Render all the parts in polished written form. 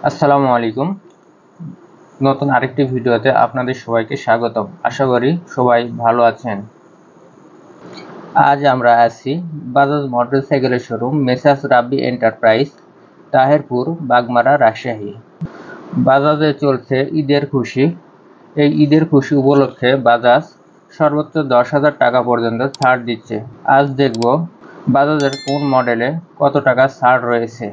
আসসালামু আলাইকুম। নতুন আরেকটি ভিডিওতে আপনাদের সবাইকে স্বাগতম। আশা করি সবাই ভালো আছেন। আজ আমরা আছি বাজাজ মোটরসাইকেলের শোরুম মেসার্স রাব্বি এন্টারপ্রাইজ, তাহেরপুর, বাগমারা, রাজশাহী। বাজাজে চলছে ঈদের খুশি। এই ঈদের খুশি উপলক্ষে বাজাজ সর্বোচ্চ 10,000 টাকা পর্যন্ত ছাড় দিচ্ছে। আজ দেখব বাজাজের কোন মডেলে কত টাকা ছাড় রয়েছে।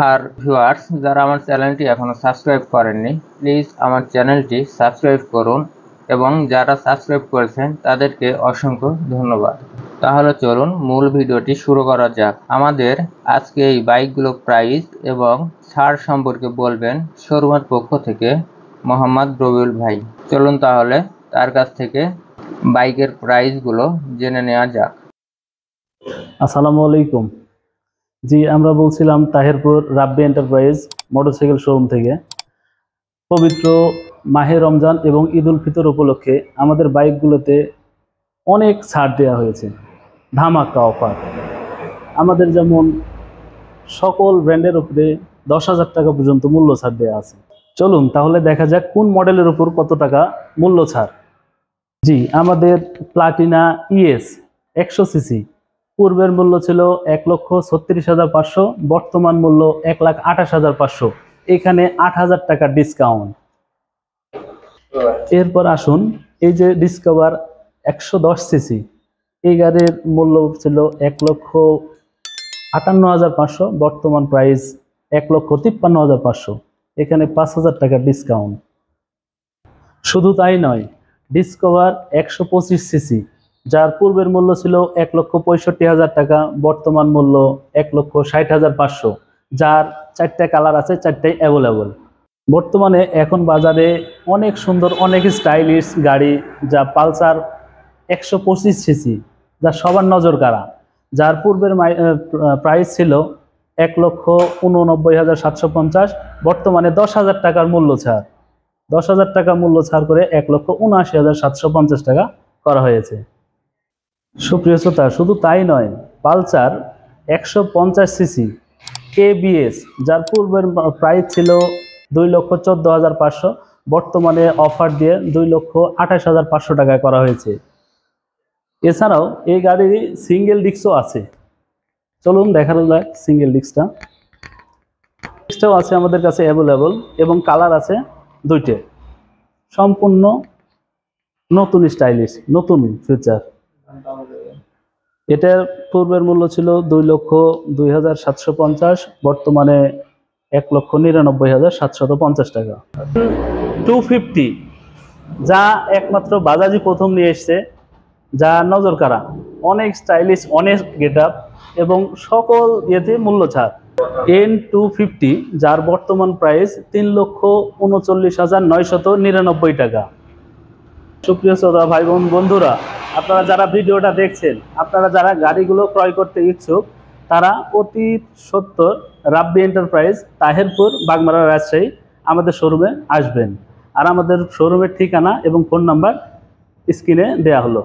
আর ভিউয়ার্স, যারা আমার চ্যানেলটি এখনো সাবস্ক্রাইব করেননি, প্লিজ আমার চ্যানেলটি সাবস্ক্রাইব করুন এবং যারা সাবস্ক্রাইব করেছেন তাদেরকে অসংখ্য ধন্যবাদ। তাহলে চলুন মূল ভিডিওটি শুরু করা যাক। আমাদের আজকে এই বাইকগুলোর প্রাইস এবং ছাড় সম্পর্কে বলবেন শোরুমের পক্ষ থেকে মোহাম্মদ রবিউল ভাই। চলুন তাহলে তার কাছ থেকে বাইকের প্রাইসগুলো জেনে নেওয়া যাক। আসসালামু আলাইকুম। জি, আমরা বলছিলাম তাহেরপুর রাব্বি এন্টারপ্রাইজ মোটরসাইকেল শোরুম থেকে। পবিত্র মাহে রমজান এবং ঈদ উল ফিতর উপলক্ষে আমাদের বাইকগুলোতে অনেক ছাড় দেওয়া হয়েছে, ধামাকা অফার। আমাদের যেমন সকল ব্র্যান্ডের উপরে 10,000 টাকা পর্যন্ত মূল্য ছাড় দেওয়া আছে। চলুন তাহলে দেখা যাক কোন মডেলের উপর কত টাকা মূল্য ছাড়। জি, আমাদের প্লাটিনা ইএস 100 সিসি পূর্বের মূল্য ছিল 1,36,500, বর্তমান মূল্য 1,28,500। এখানে 8,000 টাকা ডিসকাউন্ট। এরপর আসুন, এই যে ডিসকভার 110 সিসি, এই গাড়ির মূল্য ছিল 1,58,500, বর্তমান প্রাইস 1,53,500। এখানে 5,000 টাকা ডিসকাউন্ট। শুধু তাই নয়, ডিসকভার 125 সিসি, যার পূর্বের মূল্য ছিল 1,65,000 টাকা, বর্তমান মূল্য 1,60,500। যার 4টা কালার আছে, 4টাই অ্যাভেলেবল। বর্তমানে এখন বাজারে অনেক সুন্দর, অনেক স্টাইলিশ গাড়ি, যা পালসার 125 সিসি, যা সবার নজর কাড়া, যার পূর্বের প্রাইস ছিল 1,89,750, বর্তমানে 10,000 টাকার মূল্য ছাড়। 10,000 টাকা মূল্য ছাড় করে 1,79,750 টাকা করা হয়েছে। সুপ্রিয় শ্রোতা, শুধু তাই নয়, পালসার 150 সিসি কেবিএস, যার পূর্বের প্রাইস ছিল 2,14,500, বর্তমানে অফার দিয়ে 2,28,500 টাকায় করা হয়েছে। এছাড়াও এই গাড়ির সিঙ্গেল ডিস্কও আছে। চলুন দেখানো যাক সিঙ্গেল ডিস্কটাও আছে আমাদের কাছে অ্যাভেলেবল, এবং কালার আছে 2টে। সম্পূর্ণ নতুন স্টাইলিশ, নতুন ফিচার। এটার পূর্বের মূল্য ছিল 2,02,750, বর্তমানে 1,99,750 টাকা। 250, যা একমাত্র বাজাজই প্রথম নিয়ে এসছে, যা নজর কাড়া, অনেক স্টাইলিশ, অনেক গেট আপ এবং সকল ইয়েতে মূল্য ছাড়। N250, যার বর্তমান প্রাইস 3,39,999 টাকা। সুপ্রিয় শ্রোতা ভাই বোন বন্ধুরা, আপনারা যারা ভিডিওটা দেখছেন, আপনারা যারা গাড়িগুলো ক্রয় করতে ইচ্ছুক, তারা অতি সত্বর রাব্বি এন্টারপ্রাইজ, তাহেরপুর, বাগমারা, রাজশাহী আমাদের শোরুমে আসবেন। আর আমাদের শোরুমের ঠিকানা এবং ফোন নাম্বার স্ক্রিনে দেয়া হলো।